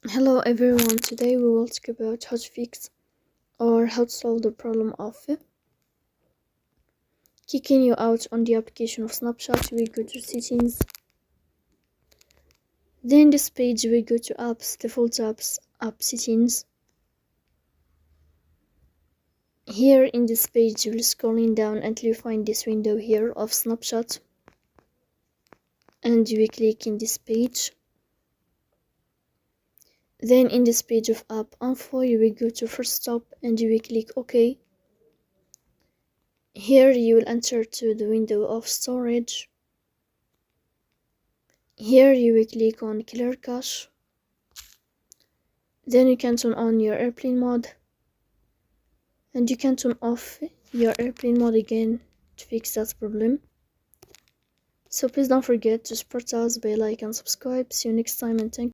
Hello everyone, today we will talk about how to fix or how to solve the problem of kicking you out on the application of Snapchat. We go to settings, then this page we go to apps, default apps, app settings. Here in this page you'll scrolling down until you find this window here of Snapchat, and you click in this page. Then in this page of app info you will go to first stop and you will click OK. Here you will enter to the window of storage. Here you will click on clear cache. Then you can turn on your airplane mode, and you can turn off your airplane mode again to fix that problem. So please don't forget to support us by like and subscribe. See you next time, and thank you.